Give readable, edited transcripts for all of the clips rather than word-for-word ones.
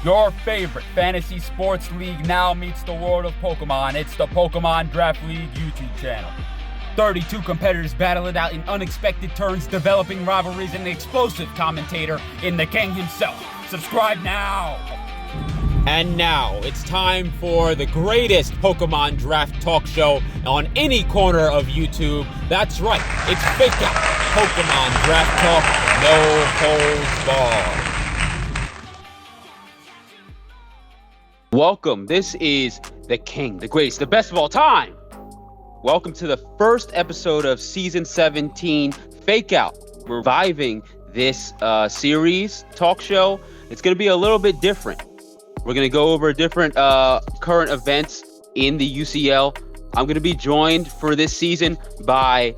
Your favorite fantasy sports league now meets the world of Pokemon. It's the Pokemon Draft League YouTube channel. 32 competitors battle it out in unexpected turns, developing rivalries, and an explosive commentator in the king himself. Subscribe now! And now, it's time for the greatest Pokemon draft talk show on any corner of YouTube. That's right, it's Fake Out Pokemon Draft Talk, no holds barred. Welcome, this is the king, the greatest, the best of all time. Welcome to the first episode of Season 17, Fake Out. We're reviving this series talk show. It's going to be a little bit different. We're going to go over different current events in the UCL. I'm going to be joined for this season by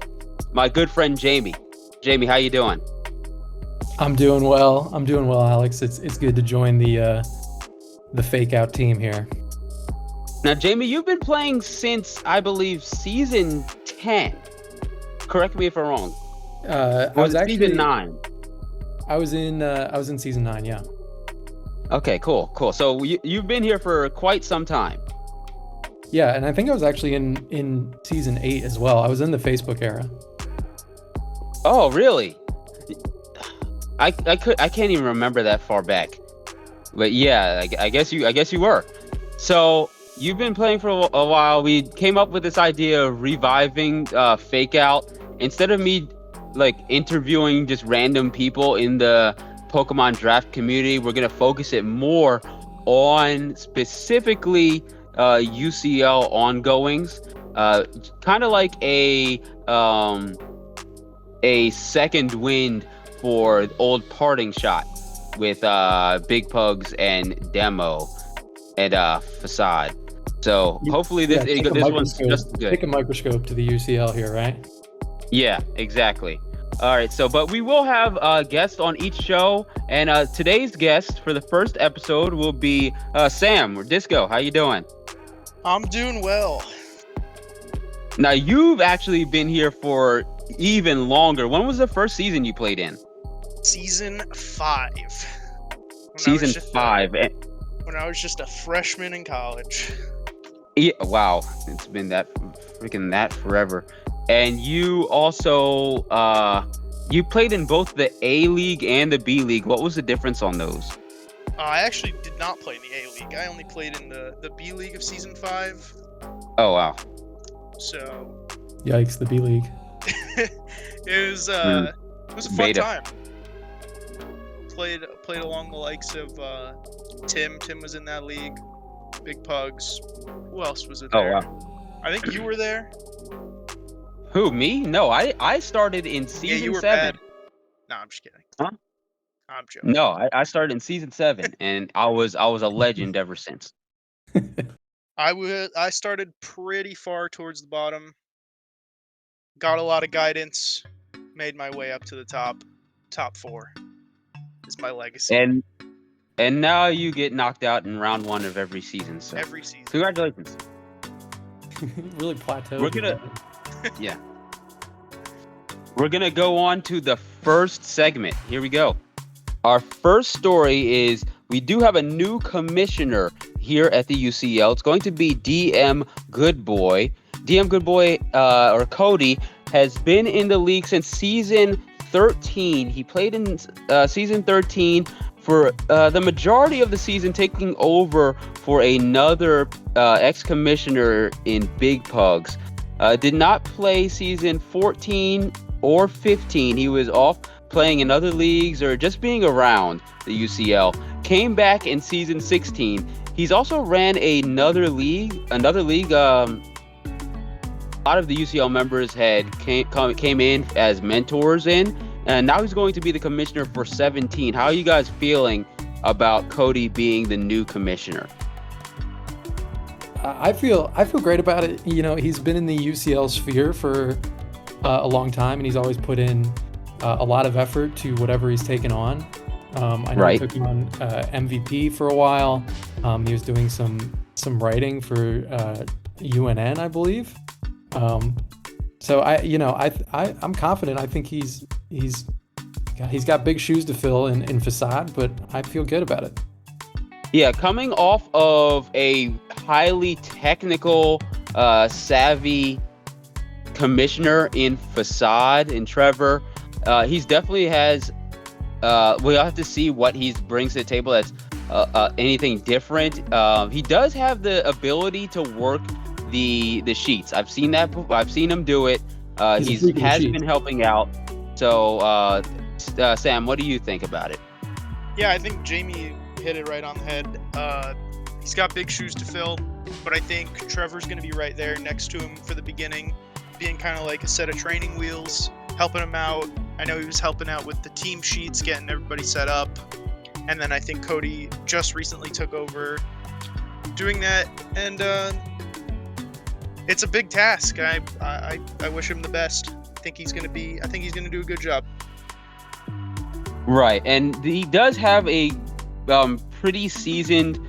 my good friend Jamie. Jamie, how you doing? I'm doing well, Alex. It's good to join the Fake Out team here. Now, Jamie, you've been playing since, I believe, Season 10. Correct me if I'm wrong. I was actually Season 9. I was in Season 9, yeah. Okay, cool. So you've been here for quite some time. Yeah, and I think I was actually in Season 8 as well. I was in the Facebook era. Oh, really? I can't even remember that far back. But yeah, I guess you were. So you've been playing for a while. We came up with this idea of reviving Fake Out. Instead of me interviewing just random people in the Pokemon draft community, we're going to focus it more on specifically UCL ongoings, kind of like a second wind for old Parting Shot with Big Pugs and Demo and Facade. So hopefully this one's just good. Take a microscope to the UCL here, right? Yeah, exactly. All right, but we will have guests on each show, and today's guest for the first episode will be Sam or Disco. How you doing? I'm doing well. Now, you've actually been here for even longer. When was the first season you played in? Season 5. Season 5. When I was just a freshman in college. Yeah, wow, it's been that forever. And you also you played in both the A League and the B League. What was the difference on those? I actually did not play in the A League. I only played in the B League of Season 5. Oh, wow. So Yikes, the B League. it was a fun Beta. time. Played along the likes of Tim. Tim was in that league. Big Pugs. Who else was it there? Oh, wow. I think you were there. Who, me? No, I started in Season 7. You were bad. No, I'm just kidding. Huh? I'm joking. No, I started in Season 7, and I was a legend ever since. I started pretty far towards the bottom. Got a lot of guidance. Made my way up to the top 4. Is my legacy. And now you get knocked out in round 1 of every season. So Every season. congratulations. Really plateaued. We're gonna yeah. We're gonna go on to the first segment. Here we go. Our first story is we do have a new commissioner here at the UCL. It's going to be DM Goodboy. DM Goodboy, or Cody, has been in the league since Season 13. He played in Season 13 for the majority of the season, taking over for another ex-commissioner in Big Pugs. Did not play Season 14 or 15. He was off playing in other leagues or just being around the UCL. Came back in Season 16. He's also ran another league. A lot of the UCL members came in as mentors and now he's going to be the commissioner for 17. How are you guys feeling about Cody being the new commissioner? I feel great about it. You know, he's been in the UCL sphere for a long time, and he's always put in a lot of effort to whatever he's taken on. I know he took on MVP for a while. He was doing some writing for UNN, I believe. So I'm confident. I think he's got big shoes to fill in Facade, but I feel good about it. Yeah, coming off of a highly technical, savvy commissioner in Facade and Trevor, he's definitely has. We'll have to see what he brings to the table that's anything different. He does have the ability to work the sheets. I've seen that. I've seen him do it. He's a freak of the has sheets. been helping out. So, Sam, what do you think about it? Yeah, I think Jamie hit it right on the head. He's got big shoes to fill, but I think Trevor's going to be right there next to him for the beginning, being kind of like a set of training wheels, helping him out. I know he was helping out with the team sheets, getting everybody set up. And then I think Cody just recently took over doing that. And it's a big task. I wish him the best. I think he's gonna do a good job. Right, and he does have a pretty seasoned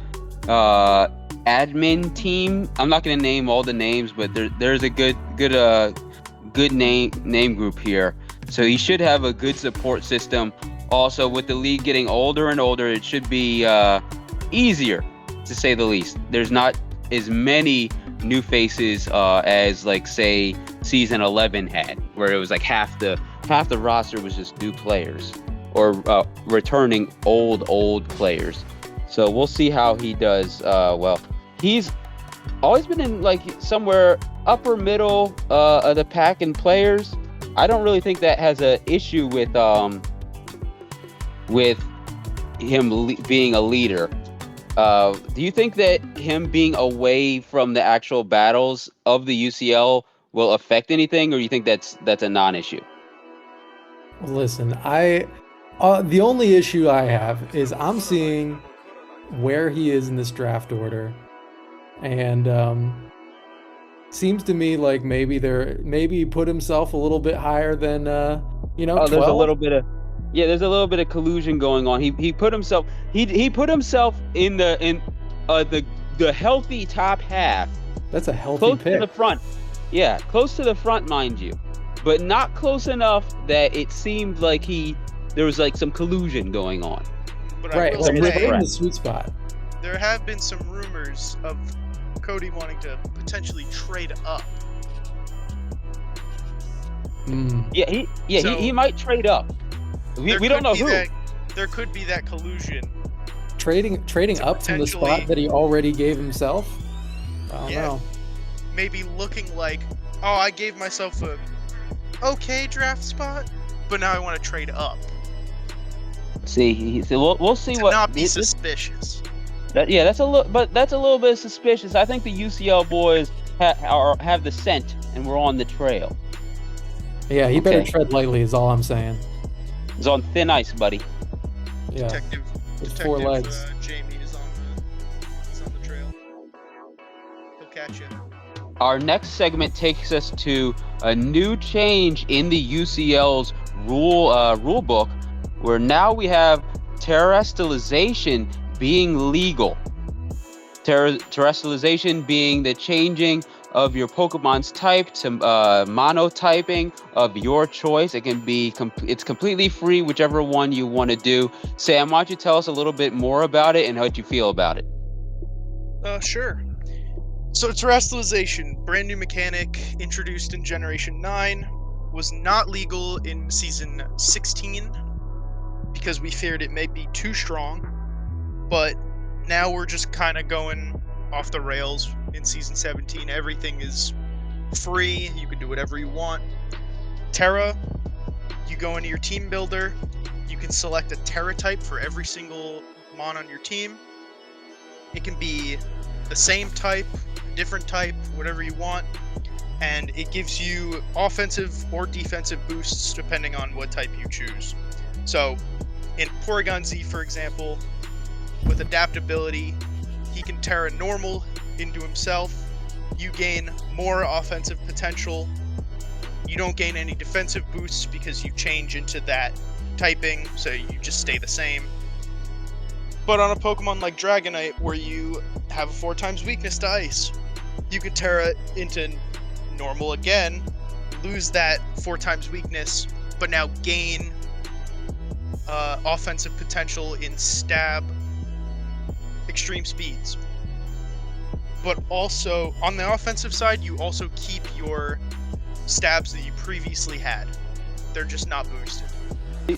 admin team. I'm not going to name all the names, but there's a good name group here. So he should have a good support system. Also, with the league getting older and older, it should be easier, to say the least. There's not as many new faces as, like, say, season 11 had, where it was like half the roster was just new players or returning old players. So we'll see how he does. Well, he's always been in, like, somewhere upper middle of the pack in players. I don't really think that has an issue with him being a leader. Do you think that him being away from the actual battles of the UCL will affect anything, or do you think that's a non-issue? Listen, the only issue I have is I'm seeing where he is in this draft order, and seems to me like maybe he put himself a little bit higher than 12. There's a little bit of collusion going on. He put himself in the healthy top half. That's a healthy close pick. to the front. Yeah, close to the front, mind you, but not close enough that it seemed like there was like some collusion going on. But Right, I will like say, we're in the sweet spot. there have been some rumors of Cody wanting to potentially trade up. Yeah, he might trade up. We don't know who. There could be that collusion. Trading up from the spot that he already gave himself. I don't know. Maybe looking like, oh, I gave myself a okay draft spot, but now I want to trade up. See, we'll see To what. not be suspicious. That's a little bit suspicious. I think the UCL boys have the scent, and we're on the trail. Yeah, he better tread lightly. Is all I'm saying. It's on thin ice, buddy. Yeah. Detective 4 legs. Jamie is on the trail. He'll catch you. Our next segment takes us to a new change in the UCL's rule book, where now we have terrestrialization being legal. Terrestrialization being the changing of your Pokemon's type to monotyping of your choice. It can be it's completely free, whichever one you want to do. Sam, why don't you tell us a little bit more about it and how you feel about it? Sure. So terrestrialization, brand new mechanic introduced in Generation 9, was not legal in Season 16 because we feared it may be too strong, but now we're just kind of going off the rails in Season 17. Everything is free, you can do whatever you want. Terra, you go into your team builder, you can select a Terra type for every single mon on your team. It can be the same type, different type, whatever you want, and it gives you offensive or defensive boosts depending on what type you choose. So in Porygon Z, for example, with adaptability, he can Terra normal into himself. You gain more offensive potential. You don't gain any defensive boosts because you change into that typing, so you just stay the same. But on a Pokemon like Dragonite, where you have a 4x weakness to Ice, you could Terra into normal again, lose that 4x weakness, but now gain offensive potential in Stab, extreme speeds. But also, on the offensive side, you also keep your stabs that you previously had. They're just not boosted.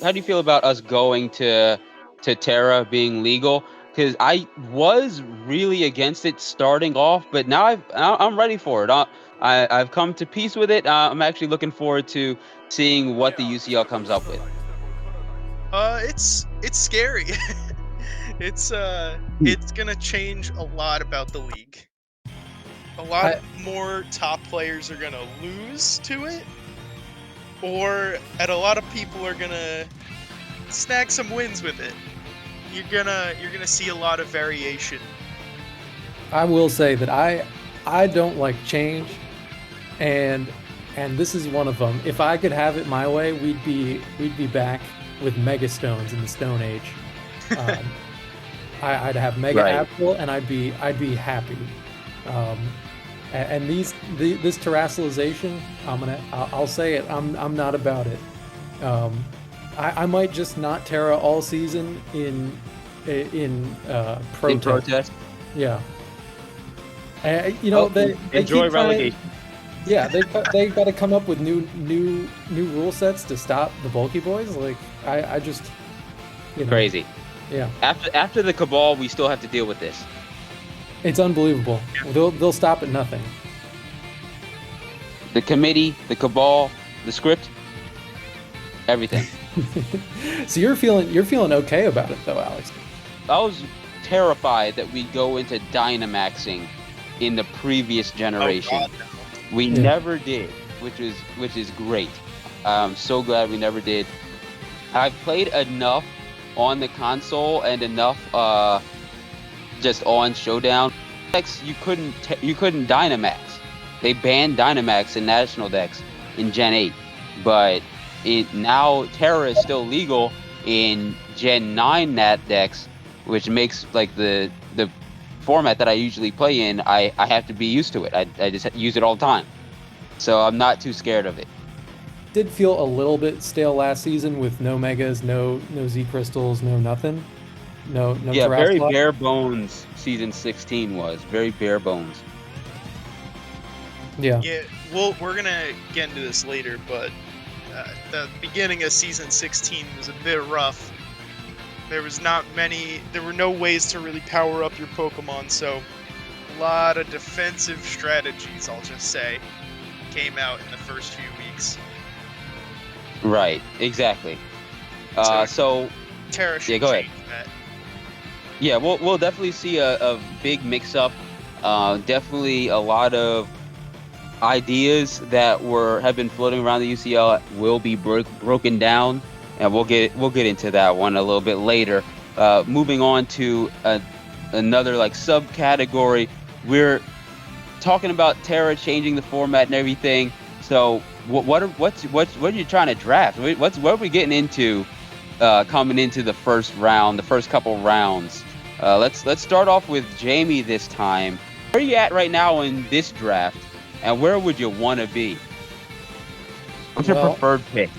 How do you feel about us going to Terra being legal? Because I was really against it starting off, but now I'm ready for it. I've come to peace with it. I'm actually looking forward to seeing what the UCL comes up with. It's scary. It's gonna change a lot about the league. A lot more top players are gonna lose to it, and a lot of people are gonna snag some wins with it. You're gonna see a lot of variation. I will say that I don't like change, and this is one of them. If I could have it my way, we'd be back with Mega Stones in the Stone Age. I'd have Mega Apple, and I'd be happy. And this terrestrialization, I'll say it. I'm not about it. I might just not Terra all season in protest. In protest. Yeah. They enjoy keep relegation. Yeah, they got to come up with new rule sets to stop the bulky boys. Like I just crazy. Yeah. After the cabal, we still have to deal with this. It's unbelievable. They'll stop at nothing. The committee, the cabal, the script, everything. So you're feeling okay about it though, Alex. I was terrified that we go into Dynamaxing in the previous generation. Oh, God, no. We never did, which is great. I'm so glad we never did. I've played enough on the console and enough just on Showdown. You couldn't Dynamax. They banned Dynamax in National Decks in Gen 8, but now Terra is still legal in Gen 9 Nat decks, which makes like the format that I usually play in, I have to be used to it. I just use it all the time. So I'm not too scared of it. Did feel a little bit stale last season with no Megas, no Z Crystals, no nothing. No Yeah, very Terrasplot. bare bones season 16 was. Very bare bones. Yeah. Yeah, we're gonna get into this later, but the beginning of season 16 was a bit rough. There were no ways to really power up your Pokemon, so a lot of defensive strategies, I'll just say, came out in the first few weeks. Right, exactly. So Terra should go ahead. change that. Yeah, we'll definitely see a big mix-up. Definitely a lot of ideas that have been floating around the UCL will be broken down, and we'll get into that one a little bit later. Moving on to another like subcategory, we're talking about Terra changing the format and everything. So what are you trying to draft? What are we getting into coming into the first round, the first couple rounds? Let's start off with Jamie this time. Where are you at right now in this draft, and where would you want to be? What's your preferred pick?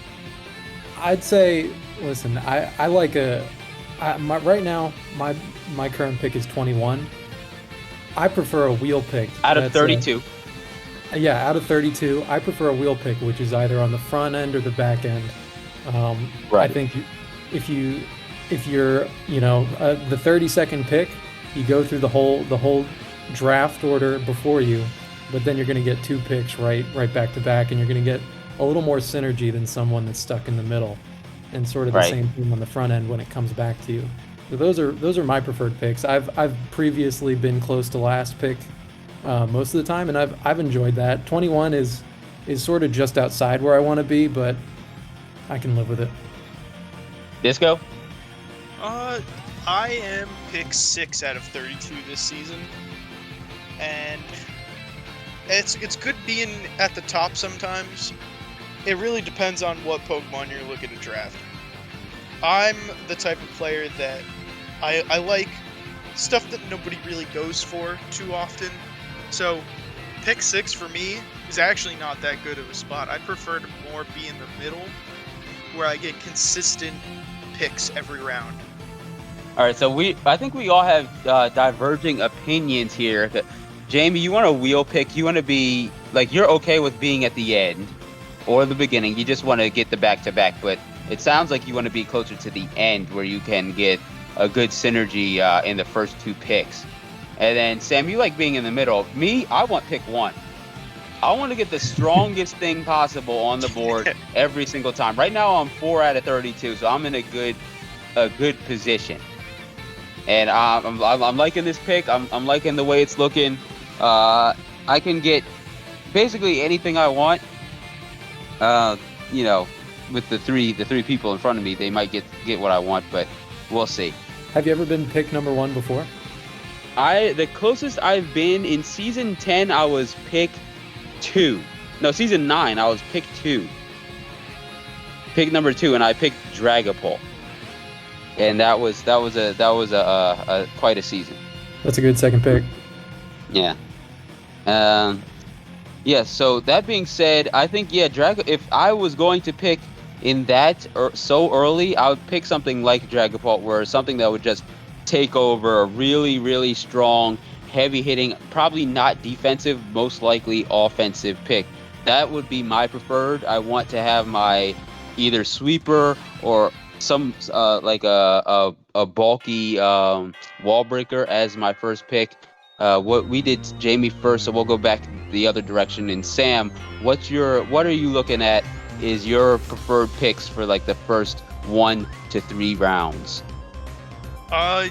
I'd say, listen, I like right now my current pick is 21. I prefer a wheel pick. Out of 32. Yeah, out of 32, I prefer a wheel pick, which is either on the front end or the back end. Right. I think if you're the 32nd pick, you go through the whole draft order before you, but then you're going to get 2 picks right back to back, and you're going to get a little more synergy than someone that's stuck in the middle, and sort of the same thing on the front end when it comes back to you. So those are my preferred picks. I've previously been close to last pick most of the time, and I've enjoyed that. 21 is sort of just outside where I want to be, but I can live with it. Disco? I am pick 6 out of 32 this season, and it's good being at the top sometimes. It really depends on what Pokemon you're looking to draft. I'm the type of player that I like stuff that nobody really goes for too often. So pick 6 for me is actually not that good of a spot. I prefer to more be in the middle, where I get consistent picks every round. All right, so I think we all have diverging opinions here. Jamie, you want a wheel pick? You want to be like, you're okay with being at the end or the beginning. You just want to get the back-to-back, but it sounds like you want to be closer to the end where you can get a good synergy in the first two picks. And then Sam, you like being in the middle. Me, I want pick one. I want to get the strongest thing possible on the board every single time. Right now, I'm 4 out of 32, so I'm in a good position. And I'm liking this pick. I'm liking the way it's looking. I can get basically anything I want. With the three people in front of me, they might get what I want, but we'll see. Have you ever been pick number one before? The closest I've been in season 10, I was pick 2. No, season 9, I was pick 2. Pick number 2, and I picked Dragapult. And that was a quite a season. That's a good second pick. Yeah. Yeah. So that being said, I think if I was going to pick in that so early, I would pick something like Dragapult, where something that would just take over, a really, really strong, heavy hitting, probably not defensive, most likely offensive pick. That would be my preferred. I want to have my either sweeper or some like a bulky wall breaker as my first pick. What we did Jamie first, so we'll go back the other direction. And Sam, what are you looking at is your preferred picks for like the first 1 to 3 rounds?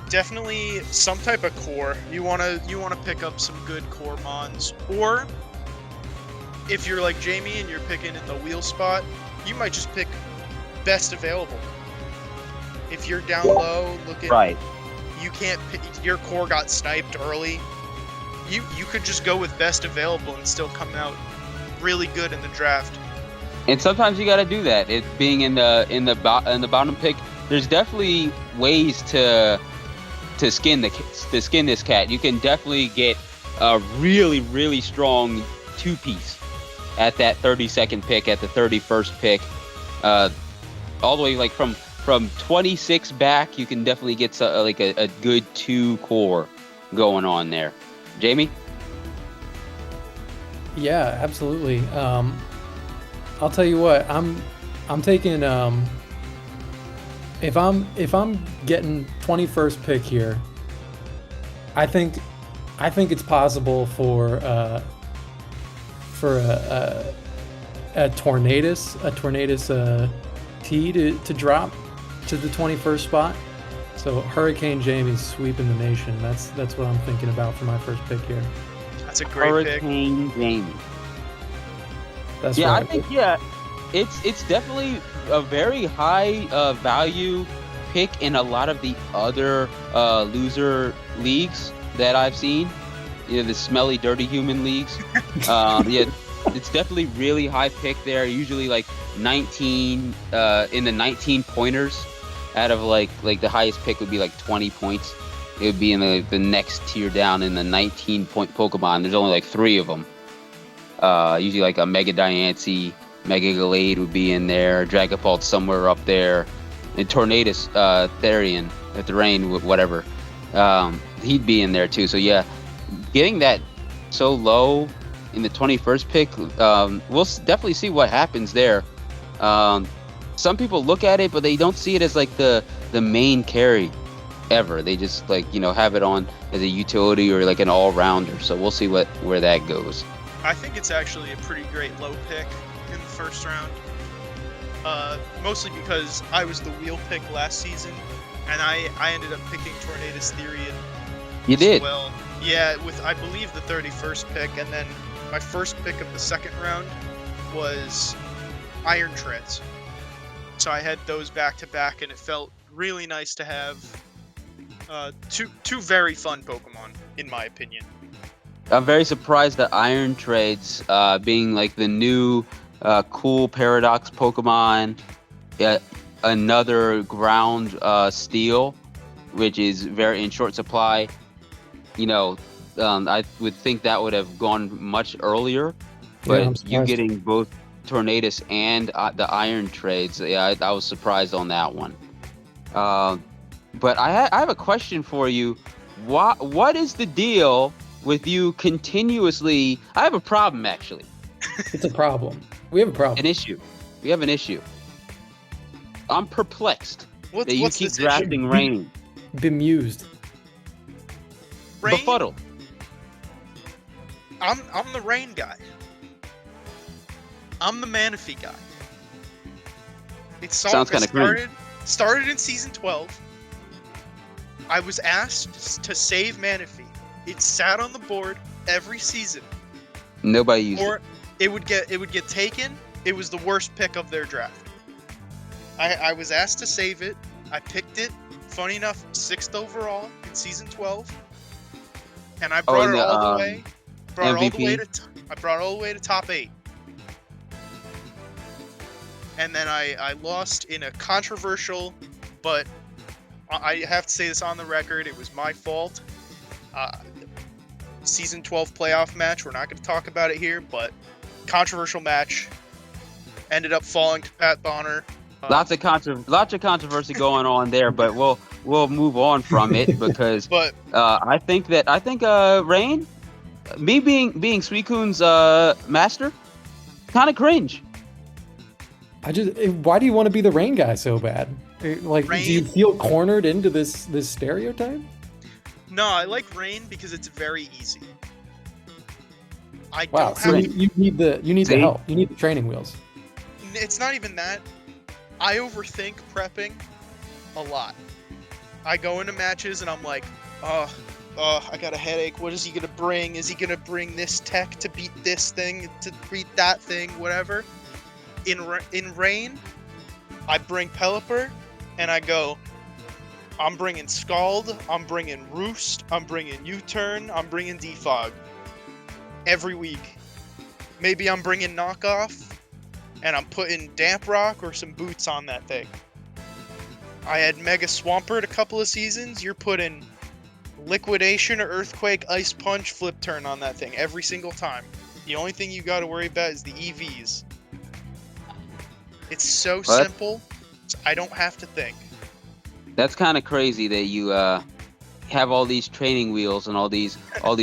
Definitely some type of core. You wanna pick up some good core mons, or if you're like Jamie and you're picking in the wheel spot, you might just pick best available. If you're down low looking, right, you can't pick, your core got sniped early. You could just go with best available and still come out really good in the draft. And sometimes you got to do that. It being in the bottom pick, there's definitely ways to skin this cat. You can definitely get a really, really strong 2-piece at that 32nd pick, at the 31st pick, all the way like from 26 back. You can definitely get a good 2 core going on there. Jamie? Yeah, absolutely. I'll tell you what, I'm taking if I'm getting 21st pick here, I think it's possible for a Tornadus T to drop to the 21st spot. So Hurricane Jamie's sweeping the nation. That's what I'm thinking about for my first pick here. That's a great Hurricane Jamie. That's yeah, right. I think it's definitely a very high value pick in a lot of the other loser leagues that I've seen. The smelly, dirty human leagues. It's definitely really high pick there. Usually like 19 in the 19 pointers. Out of like the highest pick would be like 20 points. It would be in the next tier down in the 19-point Pokemon. There's only like 3 of them. Usually like a Mega Diancie, Mega Gallade would be in there. Dragapult somewhere up there. And Tornadus, Therian, Therain, whatever. He'd be in there too. So yeah, getting that so low in the 21st pick, we'll definitely see what happens there. Some people look at it, but they don't see it as like the main carry ever. They just have it on as a utility or like an all-rounder. So we'll see where that goes. I think it's actually a pretty great low pick in the first round. Mostly because I was the wheel pick last season, and I ended up picking Tornadus Therian. You did? Well, yeah, with I believe the 31st pick, and then my first pick of the second round was Iron Treads. So I had those back to back, and it felt really nice to have two very fun Pokemon, in my opinion. I'm very surprised that Iron Treads, being like the new cool Paradox Pokemon, another ground steel, which is very in short supply. I would think that would have gone much earlier, but you getting both Tornadus and the Iron Trades, I was surprised on that one. But I have a question for you. What is the deal with you continuously? I have a problem, actually. It's a problem. We have a An problem. issue. We have an issue. I'm perplexed that you What's keep this drafting issue? Rain. Bemused. Rain? Befuddled. I'm the Rain guy. I'm the Manaphy guy. Sounds kind of cringe. Started in season 12. I was asked to save Manaphy. It sat on the board every season. Nobody used it. Or it would get taken. It was the worst pick of their draft. I was asked to save it. I picked it. Funny enough, 6th overall in season 12. And I brought it all the way. I brought it all the way to top 8. And then I lost in a controversial, but I have to say this on the record, it was my fault. Season 12 playoff match, we're not going to talk about it here, but controversial match. Ended up falling to Pat Bonner. Lots of controversy going on there, but we'll move on from it because But I think Rain, me being Suikun's master, kind of cringe. Why do you want to be the Rain guy so bad? Like, Rain. do you feel cornered into this stereotype? no, I like Rain because it's very easy. I Wow, don't so have. you need the See? help. You need the training wheels. It's not even that. I overthink prepping a lot. I go into matches and I'm like, I got a headache. What is he gonna bring? Is he gonna bring this tech to beat this thing, to beat that thing, whatever? In Rain, I bring Pelipper, and I go, I'm bringing Scald, I'm bringing Roost, I'm bringing U-Turn, I'm bringing Defog. Every week. Maybe I'm bringing Knockoff, and I'm putting Damp Rock or some boots on that thing. I had Mega Swampert a couple of seasons. You're putting Liquidation or Earthquake, Ice Punch, Flip Turn on that thing every single time. The only thing you got to worry about is the EVs. It's so simple, I don't have to think. That's kind of crazy that you have all these training wheels and all these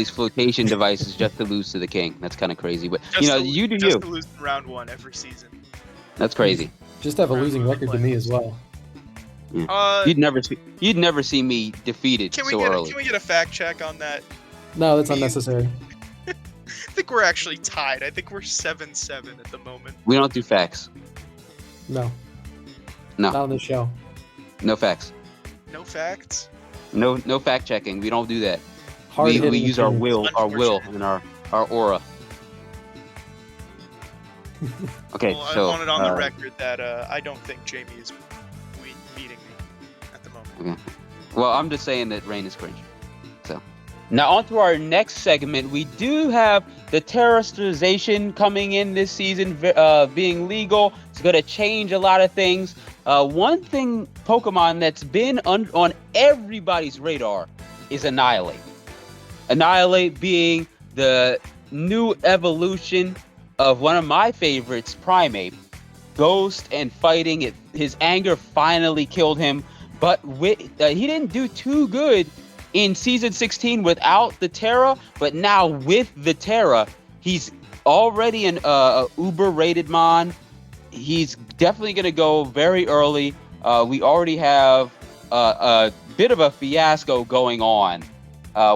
flotation devices just to lose to the king. That's kind of crazy, but you do you. Just to lose in round 1 every season. That's crazy. Just have a losing record to me as well. Yeah. You'd never see me defeated early. Can we get a fact check on that? No, that's unnecessary. I think we're actually tied. I think we're 7-7 at the moment. We don't do facts. No. No. Not on this show. No facts. No facts? No fact checking. We don't do that. Hard-hitting We use our opinions. will and our aura. Okay, Well, so I want it on the record that I don't think Jamie is beating me at the moment. Okay. Well, I'm just saying that Rain is cringe. So now on to our next segment. We do have the terrestrialization coming in this season, being legal. It's going to change a lot of things. One thing Pokemon that's been on everybody's radar is Annihilate. Annihilate being the new evolution of one of my favorites, Primeape. Ghost and fighting it. His anger finally killed him, but he didn't do too good in season 16 without the Terra, but now with the Terra, he's already an uber rated mon. He's definitely going to go very early. We already have a bit of a fiasco going on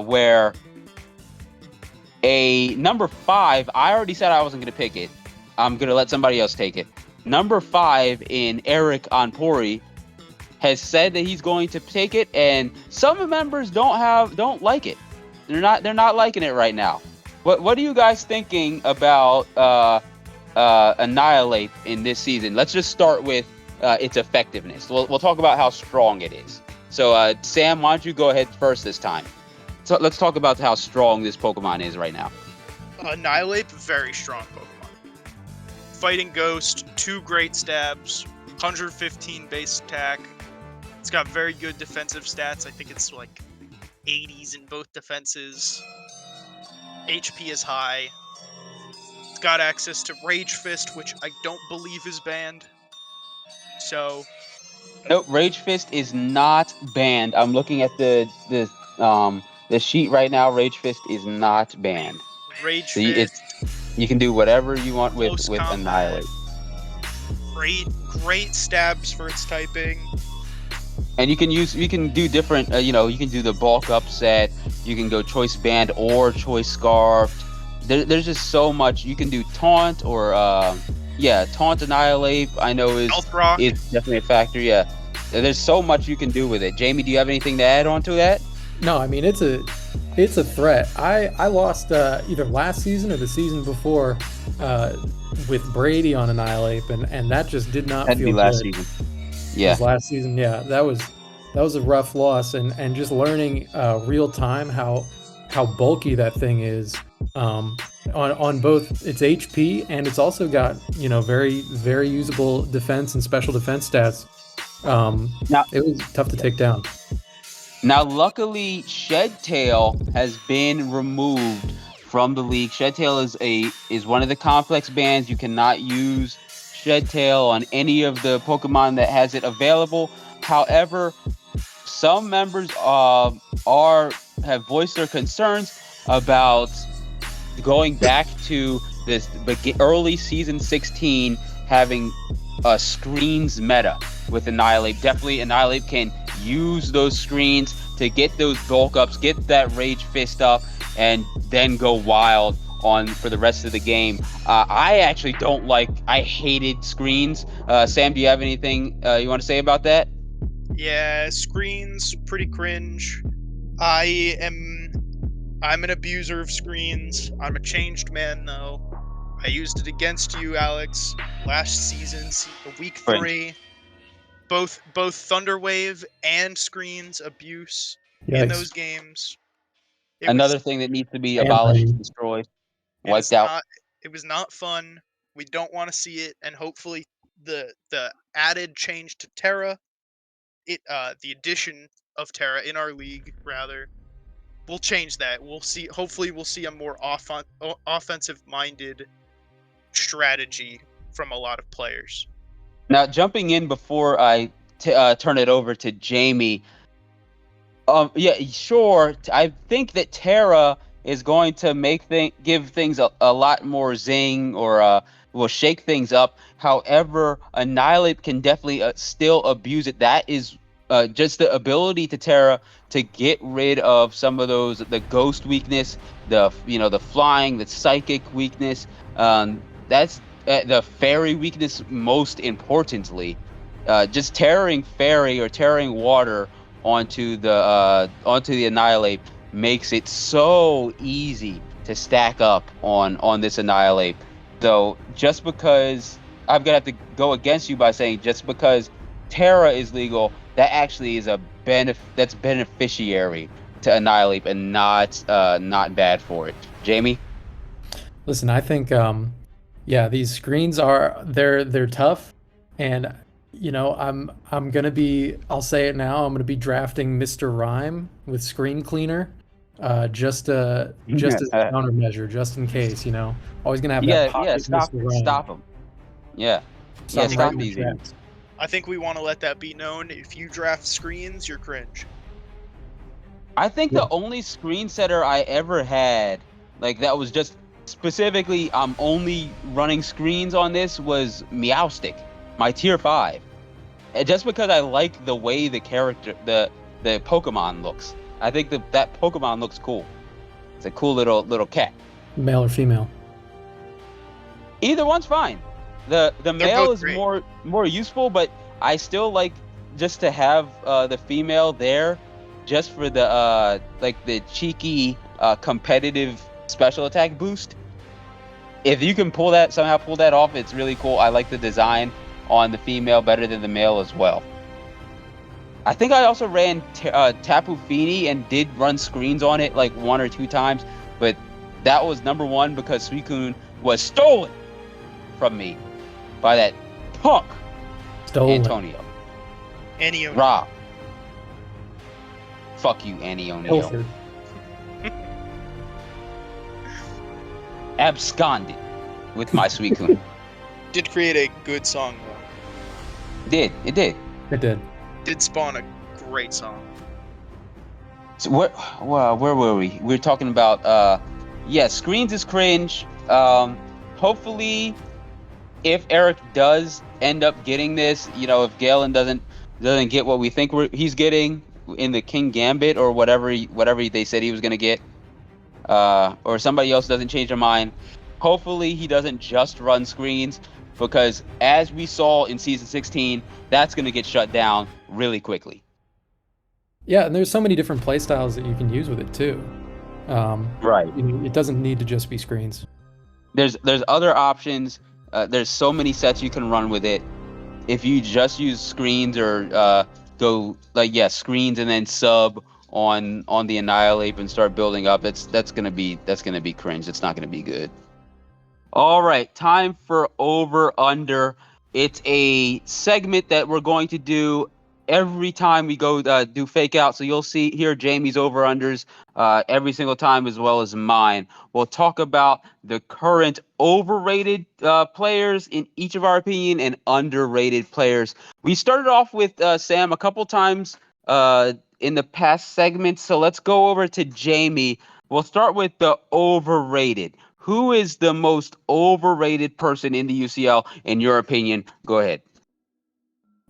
where a number 5, I already said I wasn't going to pick it. I'm going to let somebody else take it. Number 5 in Eric Onpori has said that he's going to take it, and some members don't like it. They're not liking it right now. What are you guys thinking about Annihilate in this season? Let's just start with its effectiveness. We'll talk about how strong it is. So Sam, why don't you go ahead first this time? So let's talk about how strong this Pokemon is right now. Annihilate, very strong Pokemon. Fighting Ghost, 2 great stabs, 115 base attack. It's got very good defensive stats. I think it's like 80s in both defenses. HP is high. It's got access to Rage Fist, which I don't believe is banned. So Nope, Rage Fist is not banned. I'm looking at the sheet right now. Rage Fist is not banned. Rage So Fist, you can do whatever you want close with combat, Annihilate. great stabs for its typing. And you can do different. You can do the bulk upset. You can go choice band or choice scarfed. There's just so much you can do. Taunt or taunt annihilate. I know Health Rock. is definitely a factor. Yeah, there's so much you can do with it. Jamie, do you have anything to add on to that? No, I mean it's a threat. I lost either last season or the season before with Brady on Annihilate, and that just did not That'd feel be last good. season. It Yeah. was last season. Yeah, that was a rough loss, and just learning real time how bulky that thing is on both its HP, and it's also got very very usable defense and special defense stats. Now, it was tough to take down. Now, luckily, Shedtail has been removed from the league. Shedtail is one of the complex bans. You cannot use Shedtail on any of the Pokemon that has it available. However, some members have voiced their concerns about going back to this early season 16 having a screens meta with Annihilate. Definitely Annihilate can use those screens to get those bulk ups, get that Rage Fist up, and then go wild for the rest of the game. I actually don't I hated screens. Sam, do you have anything you want to say about that? Yeah, screens, pretty cringe. I'm an abuser of screens. I'm a changed man, though. I used it against you, Alex, last season, week 3. Both Thunderwave and screens abuse in those games. Another thing that needs to be abolished, destroyed, wiped out. It was not fun. We don't want to see it, and hopefully the added change to Terra, the addition of Terra in our league, rather, we'll change that. We'll see. Hopefully, we'll see a more offensive-minded strategy from a lot of players. Now, jumping in before I turn it over to Jamie. Yeah, sure. I think that Terra is going to give things a lot more zing, or will shake things up. However, Annihilate can definitely still abuse it. That is just the ability to Terra to get rid of some of the ghost weakness, the flying, the psychic weakness. That's the fairy weakness, most importantly. Just tearing fairy or tearing water onto the Annihilate makes it so easy to stack up on this Annihilate. So just because I'm gonna have to go against you by saying just because Terra is legal, that actually is that's beneficiary to Annihilate and not bad for it. Jamie? Listen, I think these screens they're tough, and I'm gonna be, I'll say it now, I'm gonna be drafting Mr. Rhyme with Screen Cleaner, just as a countermeasure, just in case. Always gonna have that pocket stop Mr. Rhyme. Stop him. Stop these things. I think we want to let that be known. If you draft screens, you're cringe. I think the only screen setter I ever had, that was just specifically I'm only running screens on this, was Meowstic, my tier 5. And just because I like the way the character, the Pokemon looks. I think that Pokemon looks cool. It's a cool little cat. Male or female? Either one's fine. The male is more useful, but I still like just to have the female there, just for the cheeky competitive special attack boost. If you can somehow pull that off, it's really cool. I like the design on the female better than the male as well. I think I also ran Tapu Fini and did run screens on it 1 or 2 times, but that was number 1 because Suicune was stolen from me by that punk Antonio. Rob. Fuck you, Antonio. Absconded with my Suicune. Did create a good song though. It did. It did. Did spawn a great song. So where were we? We were talking about screens is cringe. Hopefully, if Eric does end up getting this, if Galen doesn't get what we think he's getting in the King Gambit or whatever they said he was gonna get, or somebody else doesn't change their mind. Hopefully, he doesn't just run screens, because as we saw in season 16, that's gonna get shut down really quickly. Yeah, and there's so many different play styles that you can use with it too. Right. It doesn't need to just be screens. There's other options. There's so many sets you can run with it. If you just use screens or go screens and then sub on the Annihilate and start building up, that's gonna be cringe. It's not gonna be good. All right, time for over under. It's a segment that we're going to do every time we go do fake out. So you'll hear Jamie's over unders every single time, as well as mine. We'll talk about the current overrated players in each of our opinion and underrated players. We started off with Sam a couple times in the past segments, so let's go over to Jamie. We'll start with the overrated. Who is the most overrated person in the UCL in your opinion? Go ahead.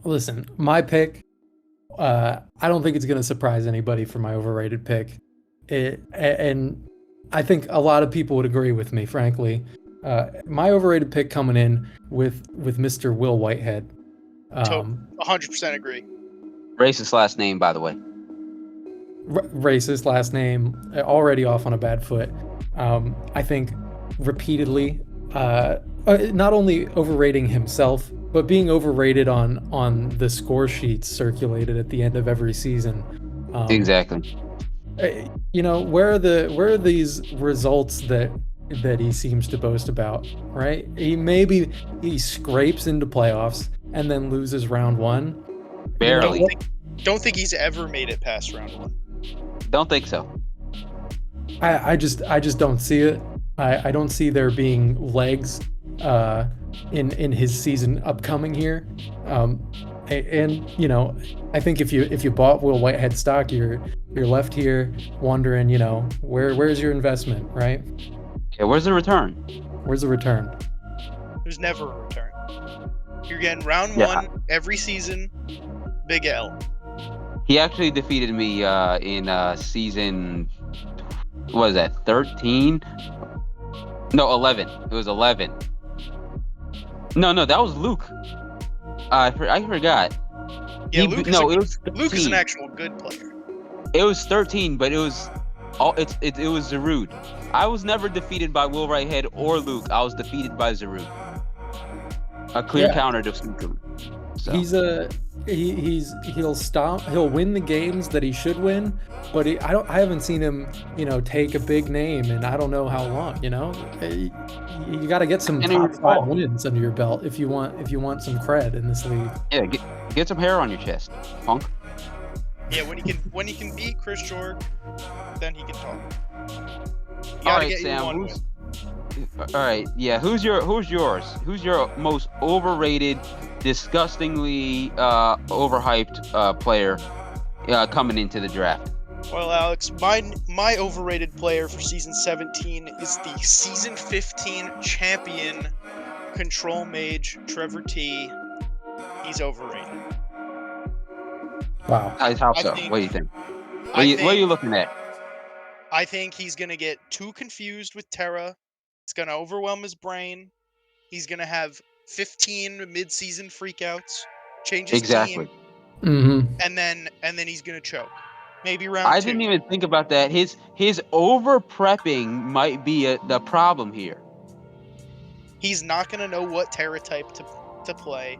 Listen, my pick, I don't think it's going to surprise anybody for my overrated pick. And I think a lot of people would agree with me, frankly. My overrated pick coming in with Mr. Will Whitehead. 100% agree. Racist last name, by the way. Racist last name, already off on a bad foot. I think repeatedly, not only overrating himself, but being overrated on the score sheets circulated at the end of every season. Exactly. Where are these results that he seems to boast about, right? He scrapes into playoffs and then loses round one. Barely. Don't think he's ever made it past round one. Don't think so. I just don't see it. I don't see there being legs in his season upcoming here. I think if you bought Will Whitehead stock, you're left here wondering, where's your investment, right? Okay, where's the return? Where's the return? There's never a return. You're getting round one every season. Big L. He actually defeated me in season, what was that, 13? No, 11. It was 11. No, that was Luke. I forgot. Yeah, Luke it was 13. Luke is an actual good player. It was 13, but it was Zarude. I was never defeated by Will Whitehead or Luke. I was defeated by Zarude. A clear counter to Suku. So. He'll win the games that he should win, but I haven't seen him, take a big name in I don't know how long. You got to get some top 5 wins under your belt if you want some cred in this league. Yeah, get some hair on your chest, punk. Yeah, when he can beat Chris Jorg, then he can talk. All right, Sam. Who's yours? Who's your most overrated, disgustingly overhyped player coming into the draft? Well, Alex, my overrated player for season 17 is the season 15 champion control mage Trevor T. He's overrated. Wow. How so? What do you think? What are you looking at? I think he's gonna get too confused with Terra. It's gonna overwhelm his brain. He's gonna have 15 mid-season freakouts, change his team, and then he's gonna choke. Maybe round 2. I didn't even think about that. His over prepping might be the problem here. He's not gonna know what Terra type to play.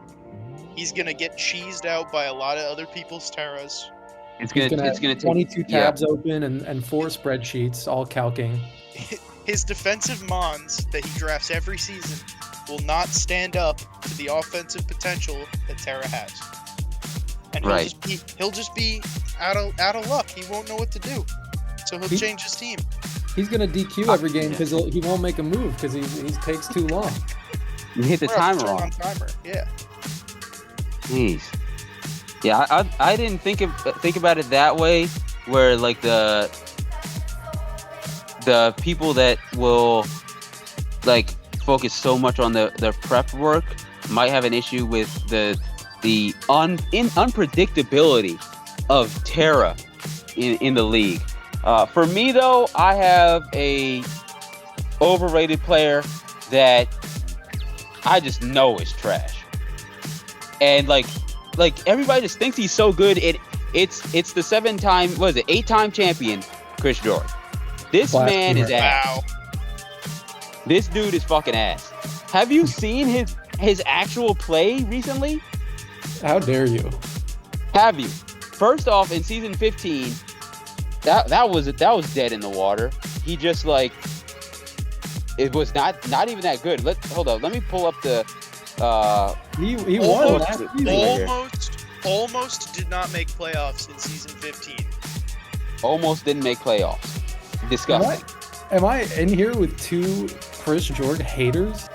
He's gonna get cheesed out by a lot of other people's Terras. It's gonna take 22 tabs open and 4 spreadsheets, all calcing. His defensive mons that he drafts every season will not stand up to the offensive potential that Terra has. And he'll just be out of luck. He won't know what to do. So he'll change his team. He's gonna DQ every game because he won't make a move because he takes too long. You hit the timer on timer, yeah. Jeez. Yeah, I didn't think about it that way, where like the people that will like focus so much on the prep work might have an issue with the unpredictability of Terra in the league. For me though, I have a overrated player that I just know is trash, and like everybody just thinks he's so good. It's the 8-time champion Chris George. This man is ass. Wow. This dude is fucking ass. Have you seen his actual play recently? How dare you? Have you? First off, in season 15, that was dead in the water. He just like it was not even that good. Hold up. Let me pull up the. He won last season. Almost did not make playoffs in season 15. Almost didn't make playoffs. Disgusting. Am I in here with two Chris George haters?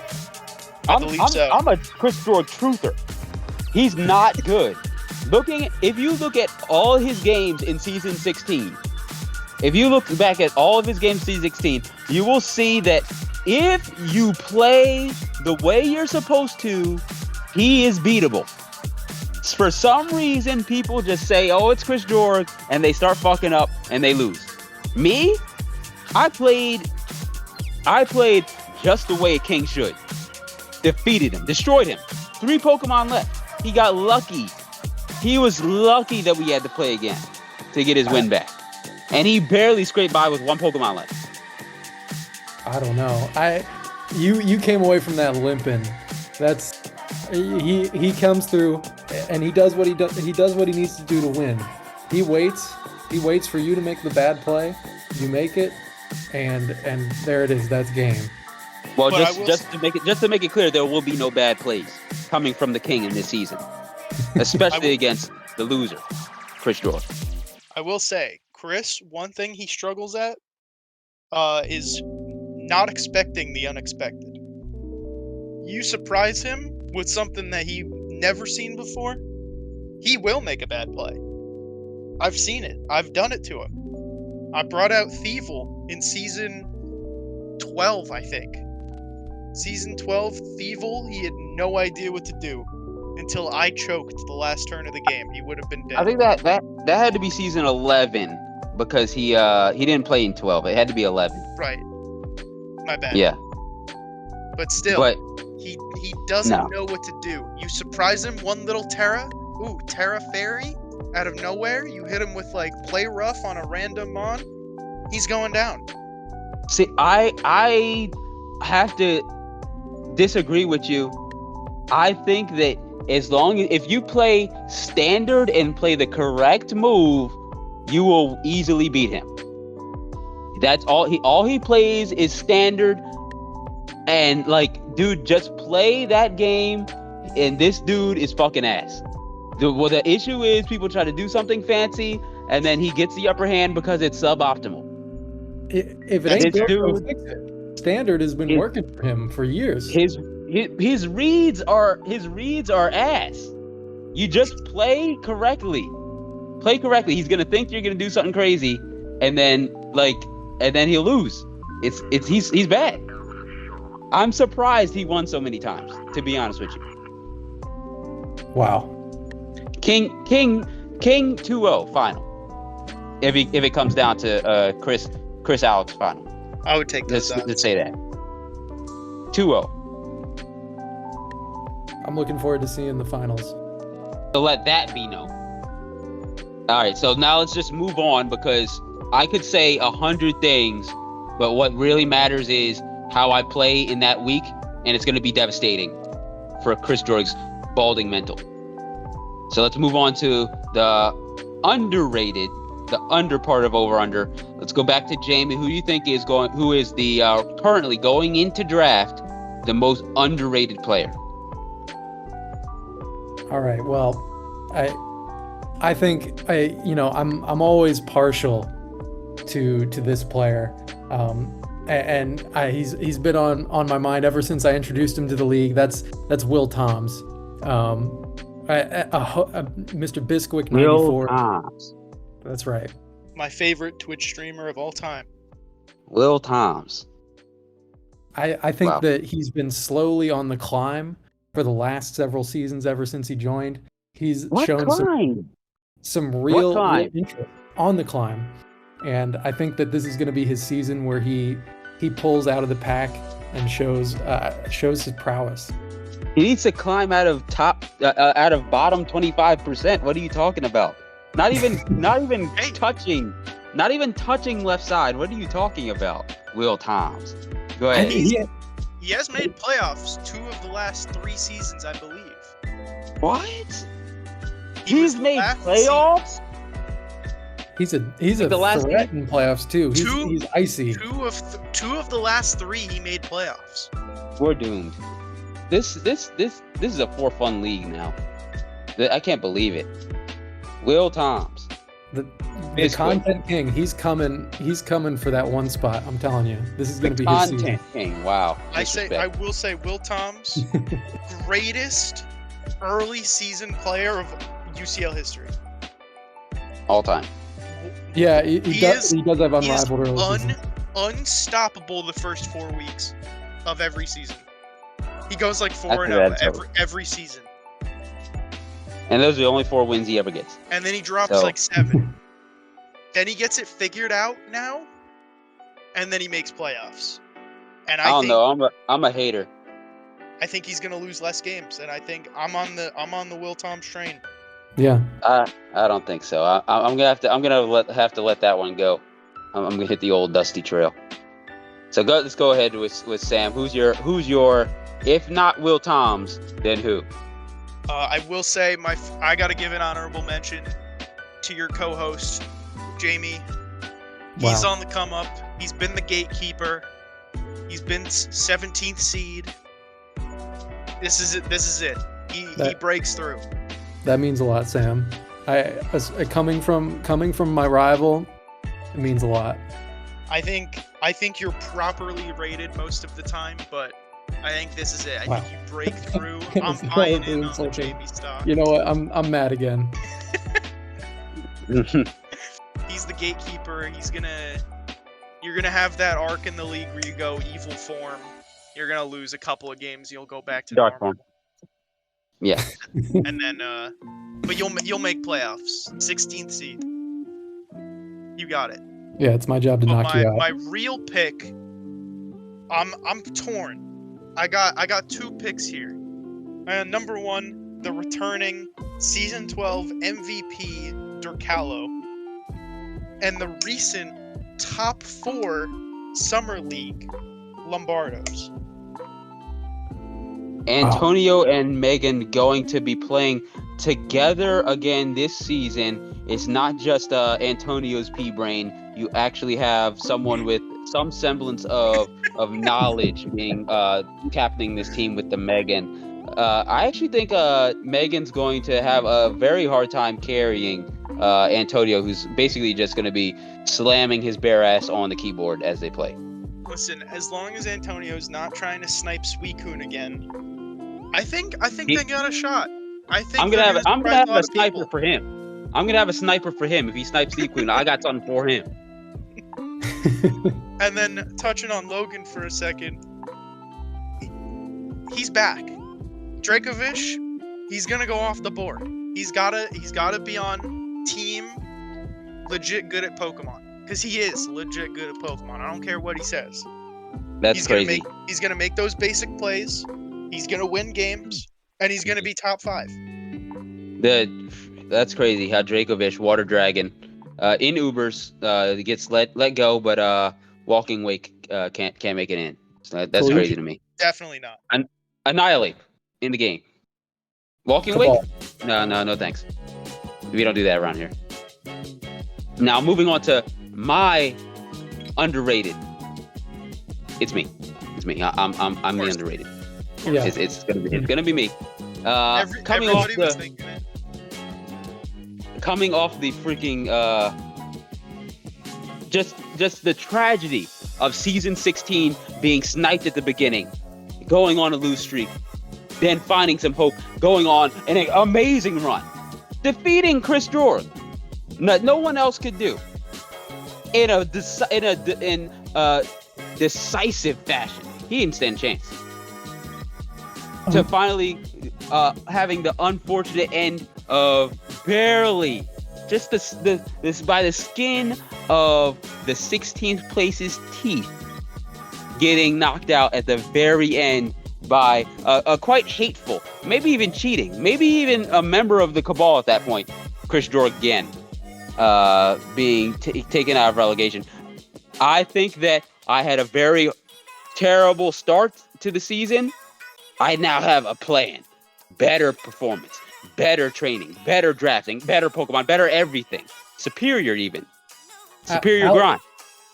I believe so. I'm a Chris George truther. He's not good. If you look at all his games in season 16, if you look back at all of his games in season 16, you will see that if you play the way you're supposed to, he is beatable. For some reason, people just say, "Oh, it's Chris George," and they start fucking up and they lose. Me, I played just the way a king should. Defeated him, destroyed him. 3 Pokemon left. He got lucky. He was lucky that we had to play again to get his win back. And he barely scraped by with 1 Pokemon left. I don't know. You came away from that limping. He comes through and he does what he does what he needs to do to win. He waits for you to make the bad play. You make it, and there it is. That's game. Well, just to make it clear, there will be no bad plays coming from the king in this season, especially against the loser, Chris George. I will say, Chris, one thing he struggles at is not expecting the unexpected. You surprise him with something that he never seen before, he will make a bad play. I've seen it. I've done it to him. I brought out Thievul in season 12, I think. Season 12, Thievul, he had no idea what to do until I choked the last turn of the game. He would have been dead. I think that had to be season 11 because he didn't play in 12. It had to be 11. Right. My bad. Yeah. But still, he doesn't know what to do. You surprise him, one little Terra. Ooh, Terra Fairy out of nowhere. You hit him with like Play Rough on a random mon. He's going down. See, I have to disagree with you. I think that if you play standard and play the correct move, you will easily beat him. That's all he plays is standard, and like, dude, just play that game, and this dude is fucking ass. The issue is people try to do something fancy, and then he gets the upper hand because it's suboptimal. If it ain't broke, fix it. Standard has been working for him for years. His reads are ass. You just play correctly. Play correctly. He's gonna think you're gonna do something crazy, and then he'll lose. He's bad. I'm surprised he won so many times, to be honest with you. Wow. King 2-0 final. If it comes down to Chris Alex final. I would take this. Let's say that. 2-0. I'm looking forward to seeing the finals. So let that be known. All right, so now let's just move on, because I could say 100 things, but what really matters is how I play in that week, and it's going to be devastating for Chris George's balding mental. So let's move on to the underrated, the under part of over-under. Let's go back to Jamie. Who do you think is currently going into draft the most underrated player? All right. Well, I think I'm always partial to this player, and he's been on my mind ever since I introduced him to the league. That's Will Toms. Mr. Bisquick Will 94. Toms. That's right. My favorite Twitch streamer of all time. Will Toms. I think Wow. that he's been slowly on the climb for the last several seasons ever since he joined. He's shown some real interest on the climb. And I think that this is going to be his season where he pulls out of the pack and shows his prowess. He needs to climb out of bottom 25%. What are you talking about? Not even touching left side. What are you talking about? Will Toms. Go ahead. He has made playoffs 2 of the last 3 seasons, I believe. What? He's made playoffs? He's a threat in playoffs too. He's icy. 2 of the last 3 he made playoffs. We're doomed. This is a for fun league now. I can't believe it. Will Toms. The content king. He's coming for that one spot. I'm telling you. This is going to be his season. Content king. Wow. I will say Will Toms, greatest early season player of UCL history. All time. Yeah, he does have unrivaled early season. Unstoppable the first 4 weeks of every season. He goes like 4-0 every season. And those are the only 4 wins he ever gets. And then he drops like 7. Then he gets it figured out now, and then he makes playoffs. And I don't know. I'm a hater. I think he's gonna lose less games, and I think I'm on the Will Toms train. Yeah. I don't think so. I'm gonna have to let that one go. I'm gonna hit the old dusty trail. So let's go ahead with Sam. Who's your if not Will Toms, then who? I will say I gotta give an honorable mention to your co-host, Jamie. He's on the come up. He's been the gatekeeper. He's been 17th seed. This is it. He breaks through. That means a lot, Sam. Coming from my rival, it means a lot. I think you're properly rated most of the time, but I think this is it. I think you break through. I'm buying in on the Jamie stock. You know what? I'm mad again. He's the gatekeeper. You're gonna have that arc in the league where you go evil form. You're gonna lose a couple of games. You'll go back to dark normal. form. Yeah. And then, but you'll make playoffs. 16th seed. You got it. Yeah, it's my job to knock you out. My real pick. I'm torn. I got 2 picks here. Number 1, the returning season 12 MVP Durcalo, and the recent top 4 summer league Lombardos. Antonio and Megan going to be playing together again this season. It's not just Antonio's pea brain. You actually have someone with some semblance of knowledge being captaining this team with the Megan. I actually think Megan's going to have a very hard time carrying Antonio, who's basically just going to be slamming his bare ass on the keyboard as they play. Listen, as long as Antonio's not trying to snipe Suicune again, I think they got a shot. I'm gonna have a sniper for him. I'm gonna have a sniper for him if he snipes Suicune. I got something for him. And then touching on Logan for a second, he's back. Dracovish, he's gonna go off the board. He's gotta be on team legit good at Pokemon, because he is legit good at Pokemon. I don't care what he says. That's crazy. He's gonna make those basic plays. He's gonna win games, and he's gonna be top 5. That's crazy how Dracovish, Water Dragon, in Ubers gets let go, but Walking Wake can't make it in. So that's crazy to me. Definitely not. Annihilate in the game. Walking Wake? No thanks. We don't do that around here. Now moving on to my underrated. It's me. I'm the underrated. Yeah. It's gonna be me. Coming off the freaking just the tragedy of season 16 being sniped at the beginning, going on a lose streak, then finding some hope, going on an amazing run, defeating Chris Jordan. No one else could do in a decisive fashion. He didn't stand a chance. To finally having the unfortunate end of barely just this by the skin of the 16th place's teeth, getting knocked out at the very end by a quite hateful, maybe even cheating, maybe even a member of the cabal at that point, Chris Jordan again, being taken out of relegation. I think that I had a very terrible start to the season. I now have a plan. Better performance, better training, better drafting, better Pokemon, better everything. Superior even. Superior grind.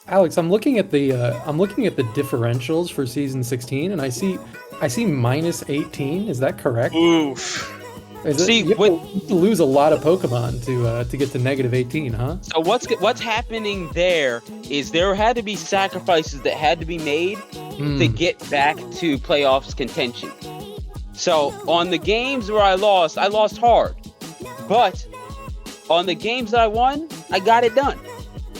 Alex, I'm looking at the differentials for season 16, and I see minus 18. Is that correct? Oof. You lose a lot of Pokemon to get to negative 18, huh? So what's happening there is there had to be sacrifices that had to be made to get back to playoffs contention. So on the games where I lost hard, but on the games that I won, I got it done.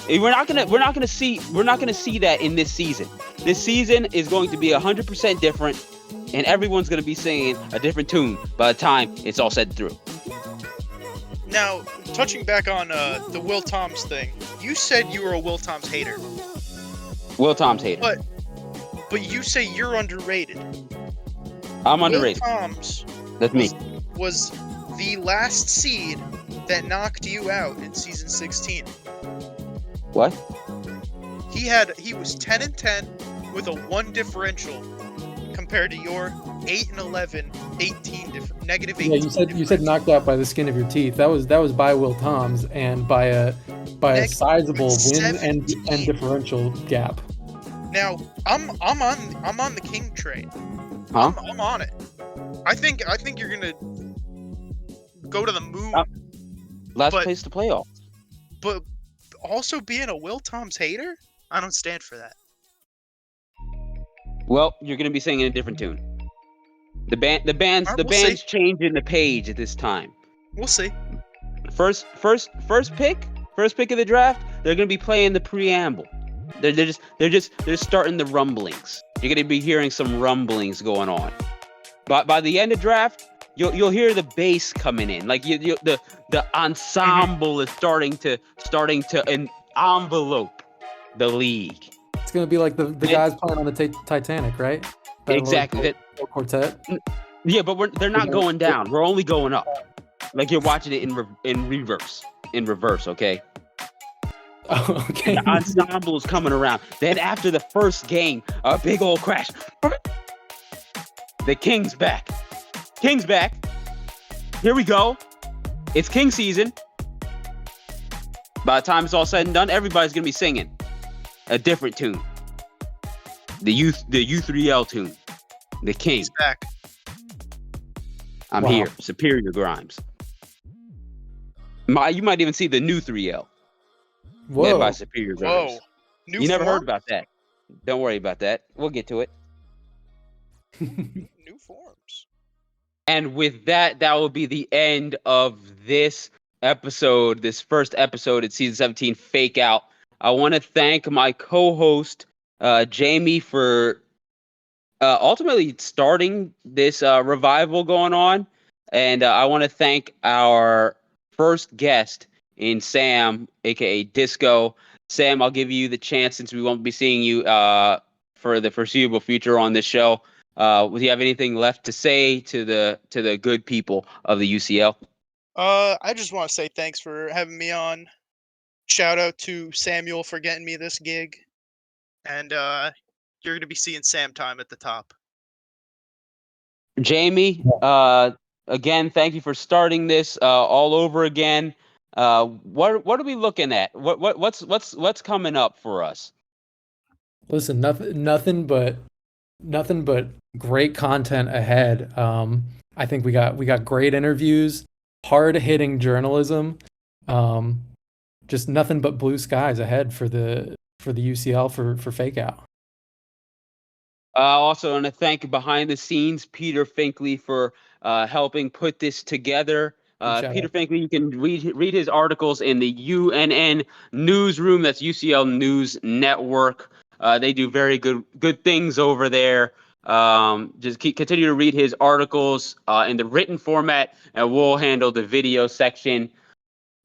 We're not gonna see that in this season. This season is going to be 100% different, and everyone's gonna be singing a different tune by the time it's all said through. Now, touching back on the Will Toms thing, you said you were a Will Toms hater. Will Toms hater. But you say you're underrated. I'm underrated. Will Toms That's me. Was the last seed that knocked you out in season 16. What? He was 10-10 with a 1 differential compared to your 8-11, 18 negative 18. Yeah, you said knocked out by the skin of your teeth. That was by Will Toms and by a sizable win and differential gap. Now I'm on the King train. Huh? I'm on it. I think you're gonna go to the moon. Last place to playoff. But also being a Will Toms hater, I don't stand for that. Well, you're gonna be singing a different tune. The band's changing the page at this time. We'll see. First pick of the draft, they're gonna be playing the preamble. They're starting the rumblings. You're gonna be hearing some rumblings going on. But by the end of draft, you'll hear the bass coming in. Like the ensemble is starting to envelope the league. It's gonna be like the guys playing on the Titanic, right? Exactly. That quartet. Yeah, but they're not going down. We're only going up. Like you're watching it in reverse. Okay. Oh, okay. The ensemble is coming around. Then after the first game, a big old crash. The King's back. King's back. Here we go. It's King season. By the time it's all said and done, everybody's gonna be singing a different tune. The U3L tune. The King. He's back. I'm here. Superior Grimes. You might even see the new 3L. Whoa. Led by Superior Grimes. Whoa. You never heard about that. Don't worry about that. We'll get to it. New forms. And with that, that will be the end of this episode, this first episode in season 17, Fake Out. I want to thank my co-host, Jamie, for ultimately starting this revival going on. And I want to thank our first guest in Sam, aka Disco. Sam, I'll give you the chance since we won't be seeing you for the foreseeable future on this show. Do you have anything left to say to the good people of the UCL? I just want to say thanks for having me on. Shout out to Samuel for getting me this gig. And you're going to be seeing Sam time at the top. Jamie, again, thank you for starting this all over again. What are we looking at? What's coming up for us? Listen, nothing but great content ahead. I think we got great interviews, hard-hitting journalism. Just nothing but blue skies ahead for the UCL for Fake Out. Also, want to thank behind the scenes Peter Finkley for helping put this together. Peter Finkley, you can read his articles in the UNN newsroom. That's UCL News Network. They do very good things over there. Just continue to read his articles in the written format, and we'll handle the video section.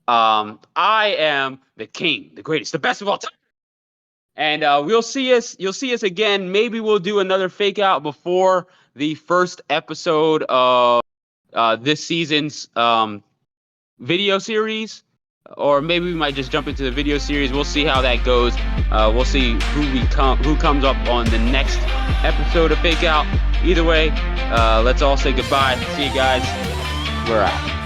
I am the king, the greatest, the best of all time. And you'll see us again. Maybe we'll do another fake out before the first episode of this season's video series, or maybe we might just jump into the video series. We'll see how that goes. We'll see who comes up on the next episode of Fake Out. Either way, let's all say goodbye. See you guys. We're out.